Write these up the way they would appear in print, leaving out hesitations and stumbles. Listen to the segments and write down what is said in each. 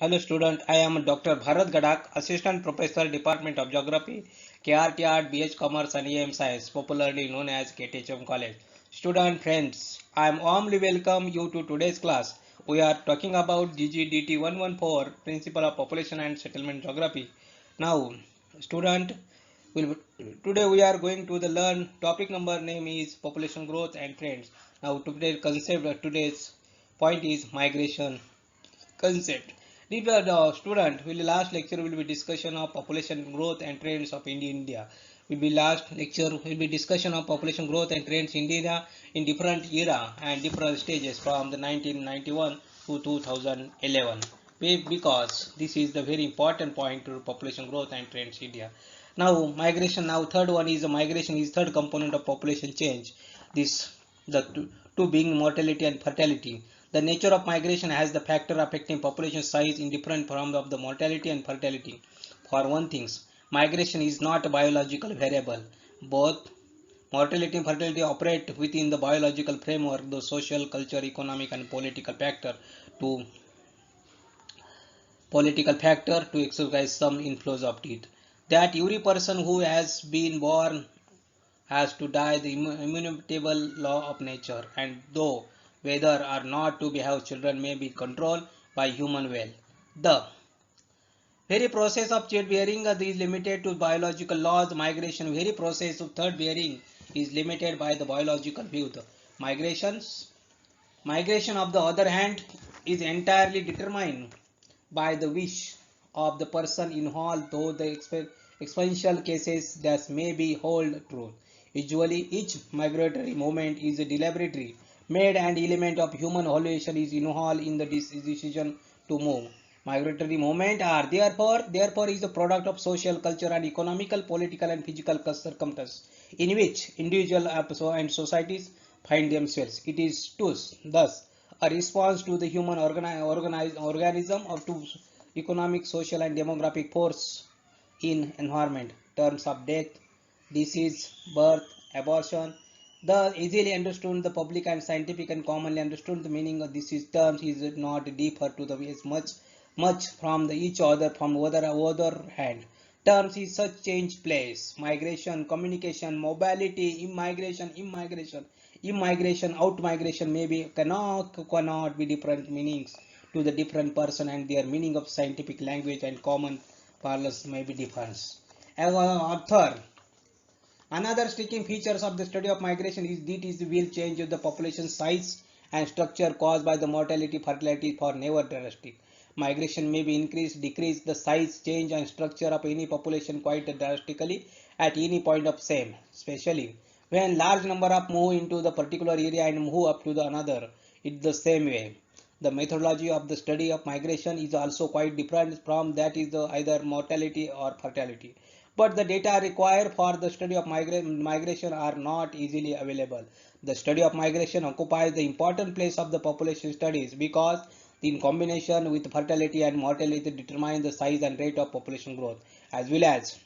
Hello student, I am Dr. Bharat Gadak, Assistant Professor, Department of Geography, KRTR, BH Commerce and EM Science, popularly known as KTHM College. Student friends, I am warmly welcome you to today's class. We are talking about GGDT 114, Principle of Population and Settlement Geography. Now, student, will today we are going to the learn topic number name is population growth and trends. Now today's concept today's point is migration concept. The student will last lecture will be discussion of population growth and trends of India. Will be last lecture will be discussion of population growth and trends in India in different era and different stages from the 1991 to 2011. Because this is the very important point to population growth and trends India. Now migration. Now third one is the migration is third component of population change. This the two being mortality and fertility. The nature of migration has the factor affecting population size in different forms of the mortality and fertility. For one thing, migration is not a biological variable. Both mortality and fertility operate within the biological framework, the social, culture, economic, and to political factor to exercise some influence of it. That every person who has been born has to die the immutable law of nature, and though whether or not to have children may be controlled by human will. The very process of childbearing is limited to biological laws. Migration, very process of third bearing is limited by the biological view. The migration of the other hand is entirely determined by the wish of the person involved, though the exponential cases that may be hold true. Usually, each migratory movement is deliberately made and element of human evaluation is involved in the decision to move. Migratory movement are therefore is a product of social, cultural, and economical, political, and physical circumstances in which individual and societies find themselves. It is thus a response to the human organism of to economic, social, and demographic force in environment. Terms of death, disease, birth, abortion. The easily understood, the public and scientific and commonly understood the meaning of these terms is not differ to the ways much from the each other from other hand. Terms is such change place, migration, communication, mobility, immigration, out migration maybe cannot be different meanings to the different person, and their meaning of scientific language and common parlance may be different. As an author, another striking features of the study of migration is that it will change the population size and structure caused by the mortality fertility for never drastic. Migration may be increase, decrease the size, change and structure of any population quite drastically at any point of same, especially when large number of move into the particular area and move up to the another. It's the same way. The methodology of the study of migration is also quite different from that is the either mortality or fertility. But the data required for the study of migration are not easily available. The study of migration occupies the important place of the population studies because in combination with fertility and mortality determine the size and rate of population growth as well as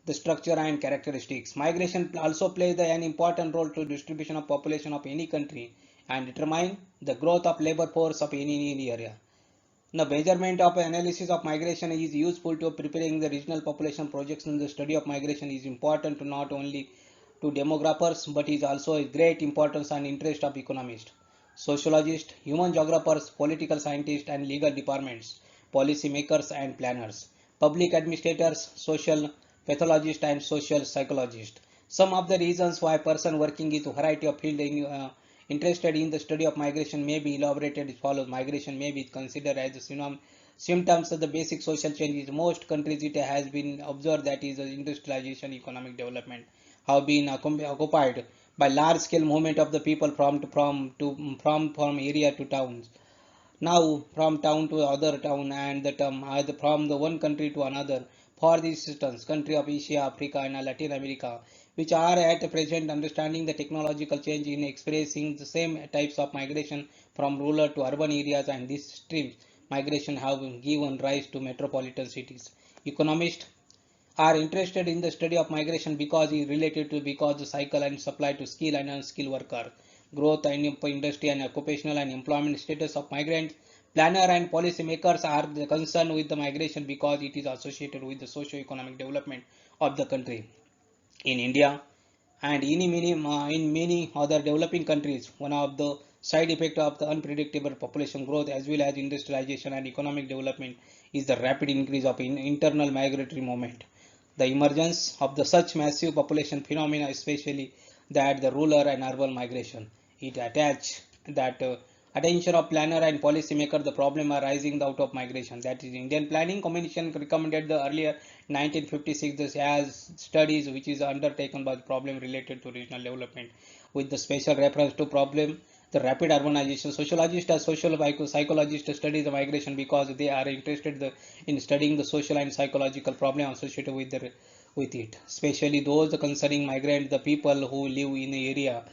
the structure and characteristics. Migration also plays an important role to distribution of population of any country and determine the growth of labor force of any area. The measurement of analysis of migration is useful to preparing the regional population projection. The study of migration is important to not only to demographers but is also a great importance and interest of economists, sociologists, human geographers, political scientists and legal departments, policy makers and planners, public administrators, social pathologists and social psychologists. Some of the reasons why a person working in a variety of fields interested in the study of migration may be elaborated as follows. Migration may be considered as a symptoms of the basic social change. In most countries it has been observed that is industrialization, economic development have been occupied by large scale movement of the people from area to towns. Now from town to other town and the either from the one country to another. For this instance, country of Asia, Africa and Latin America, which are at present understanding the technological change in expressing the same types of migration from rural to urban areas, and this stream migration have given rise to metropolitan cities. Economists are interested in the study of migration because it is related to because the cycle and supply to skilled and unskilled worker, growth and industry and occupational and employment status of migrants, Planner and policy makers are concerned with the migration because it is associated with the socio-economic development of the country. In India and in many other developing countries, one of the side effects of the unpredictable population growth as well as industrialization and economic development is the rapid increase of internal migratory movement. The emergence of the such massive population phenomena, especially that the rural and urban migration, it attach that attention of planner and policymaker the problem arising out of migration. That is, Indian Planning Commission recommended the earlier 1956 as studies which is undertaken by the problem related to regional development with the special reference to problem the rapid urbanization. Sociologists as social psychologists study the migration because they are interested in studying the social and psychological problem associated with it, especially those concerning migrant, the people who live in the area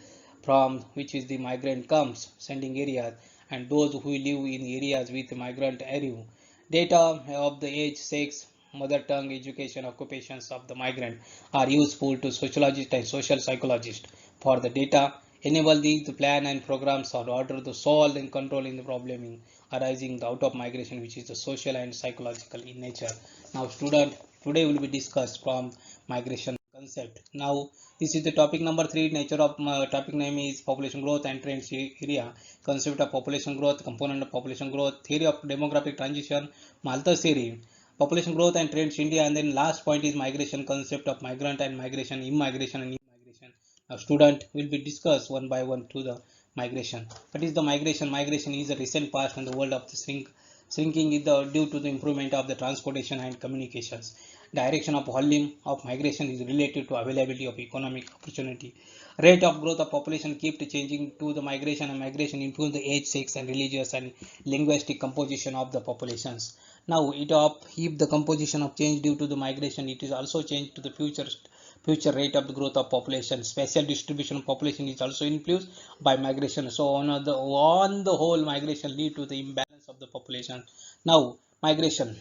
from which is the migrant comes, sending areas, and those who live in areas with migrant area. Data of the age, sex, mother tongue, education, occupations of the migrant are useful to sociologists and social psychologists. For the data, enable the plan and programs in order to solve and control in the problem arising out of migration, which is the social and psychological in nature. Now, student, today will be discussed from migration concept. Now, this is the topic number 3. Nature of topic name is population growth and trends area. Concept of population growth, component of population growth, theory of demographic transition, Malthus theory, population growth and trends India, and then last point is migration concept of migrant and migration, immigration and immigration. Now, student will be discussed one by one to the migration. What is the migration? Migration is a recent past in the world of the shrinking is due to the improvement of the transportation and communications. Direction of volume of migration is related to availability of economic opportunity. Rate of growth of population keep changing to the migration, and migration influence the age, sex, and religious and linguistic composition of the populations. Now, if the composition of change due to the migration, it is also changed to the future rate of the growth of population. Spatial distribution of population is also influenced by migration. So on the whole, migration lead to the imbalance of the population. Now, migration.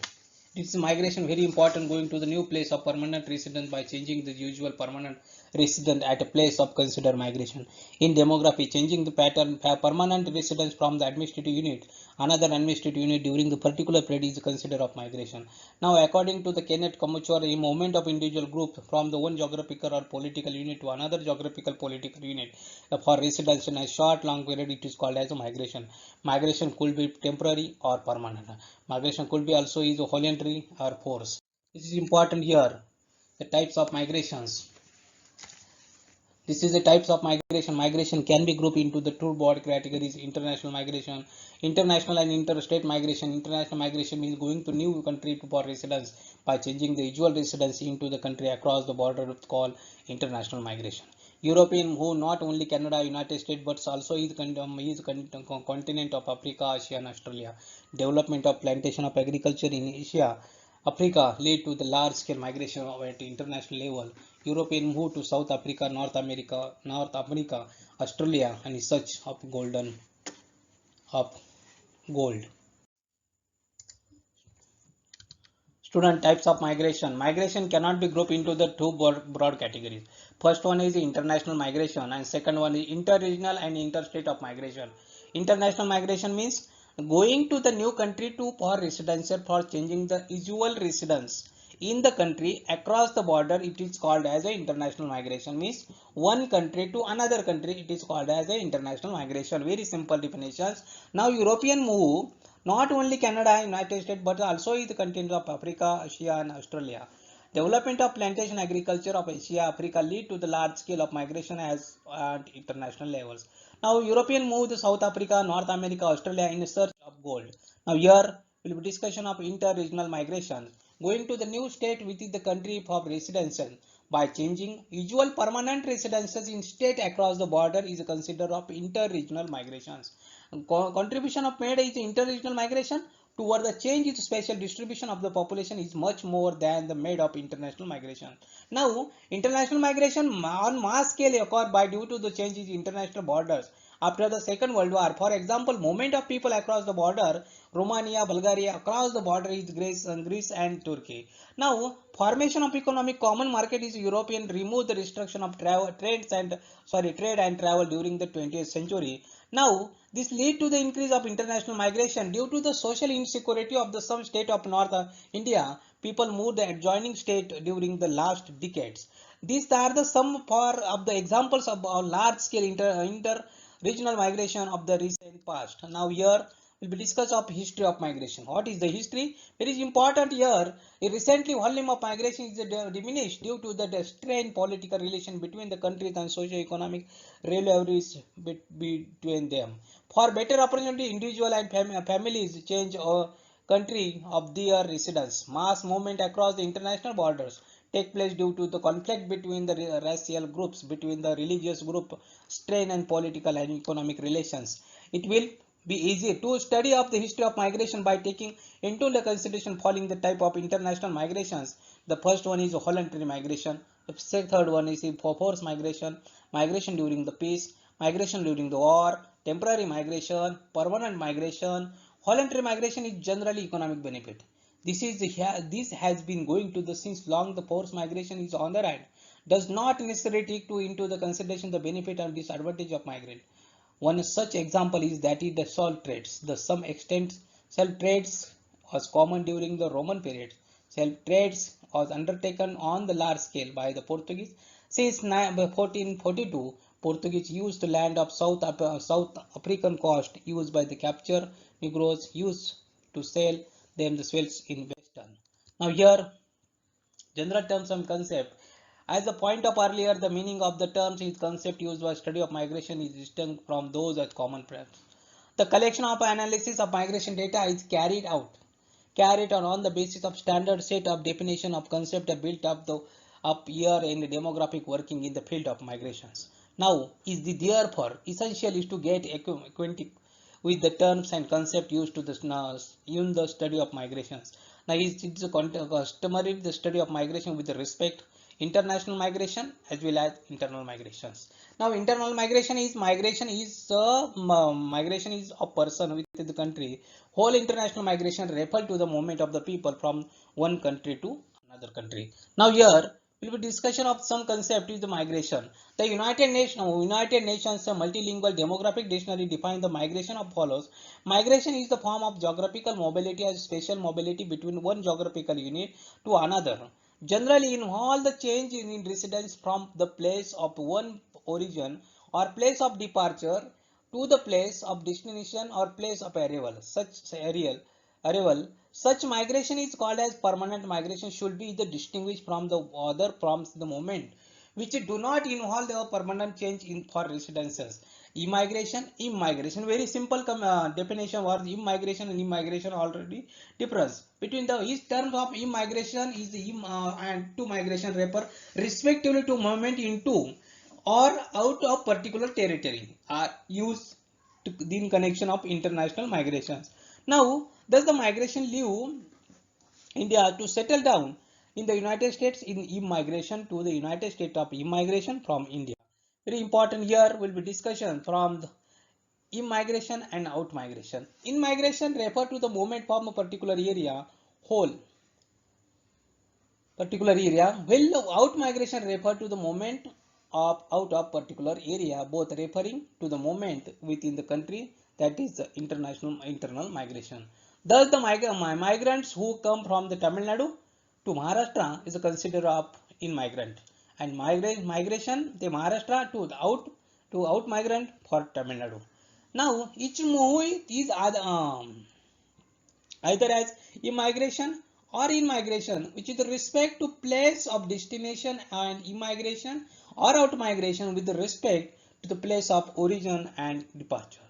This is migration very important, going to the new place of permanent residence by changing the usual permanent resident at a place of considered migration. In demography, changing the pattern permanent residence from the administrative unit another administrative unit during the particular period is considered of migration. Now, according to the Kenneth Komuchor, a movement of individual group from the one geographical or political unit to another geographical political unit for residence in a short long period, it is called as a migration. Migration could be temporary or permanent. Migration could be also is voluntary or forced. This is important here. The types of migrations. This is the types of migration. Migration can be grouped into the two broad categories: international migration, international and interstate migration. International migration means going to new country for residence by changing the usual residence into the country across the border. It's called international migration. European, who not only Canada, United States, but also is continent of Africa, Asia, and Australia. Development of plantation of agriculture in Asia, Africa led to the large-scale migration at international level. European moved to South Africa, North America, Australia, and search of gold. Student, types of migration. Migration cannot be grouped into the two broad categories. First one is international migration, and second one is interregional and interstate of migration. International migration means going to the new country for residential for changing the usual residence in the country across the border. It is called as a international migration. Means one country to another country, it is called as a international migration. Very simple definitions. Now, European move not only Canada, United States, but also the continent of Africa, Asia, and Australia. Development of plantation agriculture of Asia, Africa lead to the large scale of migration at international levels. Now, European moved to South Africa, North America, Australia in search of gold. Now, here will be discussion of inter-regional migration, going to the new state within the country for residential by changing usual permanent residences in state across the border is considered of inter-regional migrations. Contribution of made is inter-regional migration toward the change in spatial distribution of the population is much more than the made of international migration. Now, international migration on mass scale occurred by due to the change in international borders after the Second World War. For example, movement of people across the border, Romania, Bulgaria, across the border is Greece and Turkey. Now, formation of economic common market is European remove the restriction of trade and travel during the 20th century. Now, this lead to the increase of international migration due to the social insecurity of the some state of North India. People moved the adjoining state during the last decades. These are the some for of the examples of large scale inter-regional migration of the recent past. Now here will be discuss of history of migration. What is the history? Very important here. Recently, volume of migration is diminished due to the strained political relation between the countries and socio-economic rivalries between them. For better opportunity, individual and families change country of their residence. Mass movement across the international borders take place due to the conflict between the racial groups, between the religious group, strain and political and economic relations. It will be easy to study of the history of migration by taking into the consideration following the type of international migrations. The first one is voluntary migration. The third one is forced migration, migration during the peace, migration during the war, temporary migration, permanent migration. Voluntary migration is generally economic benefit. This has been going to the since long. The forced migration is on the right, does not necessarily take into the consideration the benefit and disadvantage of migrant. One such example is that is the salt trades. The some extent salt trades was common during the Roman period. Salt trades was undertaken on the large scale by the Portuguese. Since 1442, Portuguese used the land of South African coast used by the capture Negroes used to sell them the swells in Western. Now here general terms and concept. As the point of earlier, the meaning of the terms is concept used by study of migration is distinct from those as common terms. The collection of analysis of migration data is carried on the basis of standard set of definition of concept built up here in the demographic working in the field of migrations. Now, therefore essential is to get acquainted with the terms and concept used to in the study of migrations. Now, it's a customary the study of migration with respect international migration as well as internal migrations. Now, internal migration is migration is a person within the country. Whole international migration refer to the movement of the people from one country to another country. Now, here will be discussion of some concept is the migration. The United Nations multilingual demographic dictionary define the migration of follows. Migration is the form of geographical mobility as spatial mobility between one geographical unit to another. Generally involve the change in residence from the place of one origin or place of departure to the place of destination or place of arrival. Such migration is called as permanent migration should be distinguished from the other from the moment which do not involve the permanent change in for residences. Immigration, very simple definition was immigration and immigration already difference between the each terms of immigration is and to migration refer respectively to movement into or out of particular territory are used in connection of international migrations. Now, does the migration leave India to settle down in the United States in immigration to the United States of immigration from India? Very important here will be discussion from the immigration and out migration. In migration refer to the movement from a particular area whole particular area, while out migration refer to the movement of out of particular area, both referring to the movement within the country, that is the internal migration. Thus, the migrants who come from the Tamil Nadu to Maharashtra is considered of in migrant, and migration the Maharashtra to out migrant for Tamil Nadu. Now, each move is either as immigration or in migration, which is the respect to place of destination, and immigration or out migration with respect to the place of origin and departure.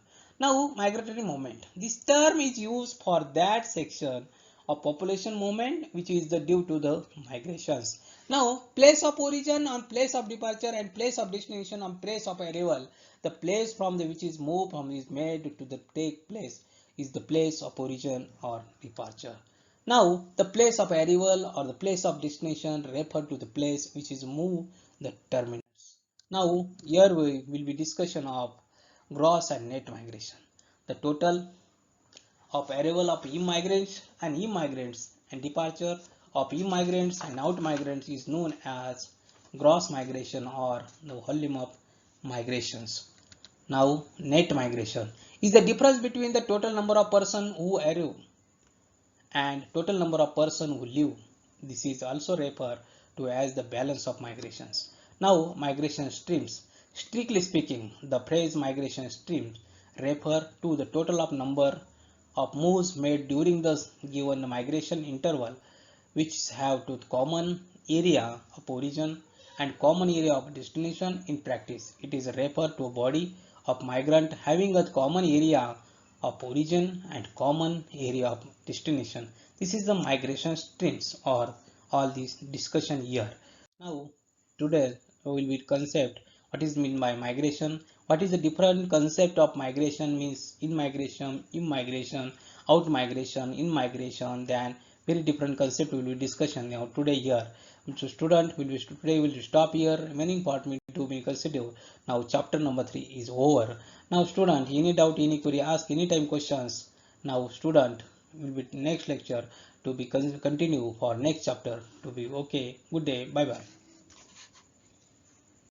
Now, migratory movement. This term is used for that section of population movement which is due to the migrations. Now, place of origin on place of departure and place of destination on place of arrival. The place from the which is moved from is made to the take place is the place of origin or departure. Now, the place of arrival or the place of destination refer to the place which is moved the terminus. Now, here we will be discussion of gross and net migration. The total of arrival of immigrants and departure of immigrants and out migrants is known as gross migration or the volume of migrations. Now net migration is the difference between the total number of person who arrive and total number of person who leave. This is also referred to as the balance of migrations. Now migration streams. Strictly speaking, the phrase migration streams refer to the total of number of moves made during the given migration interval which have to common area of origin and common area of destination. In practice, it is referred to a body of migrant having a common area of origin and common area of destination. This is the migration streams or all this discussion here. Now today we will be concept what is mean by migration, what is the different concept of migration means in migration, out migration, in migration, then very different concept will be discussion now today here. So student will be today will stop here, remaining part to be considered. Now chapter number 3 is over. Now student, any doubt, any query, ask anytime questions. Now student will be next lecture to be continue for next chapter to be okay. Good day, bye bye.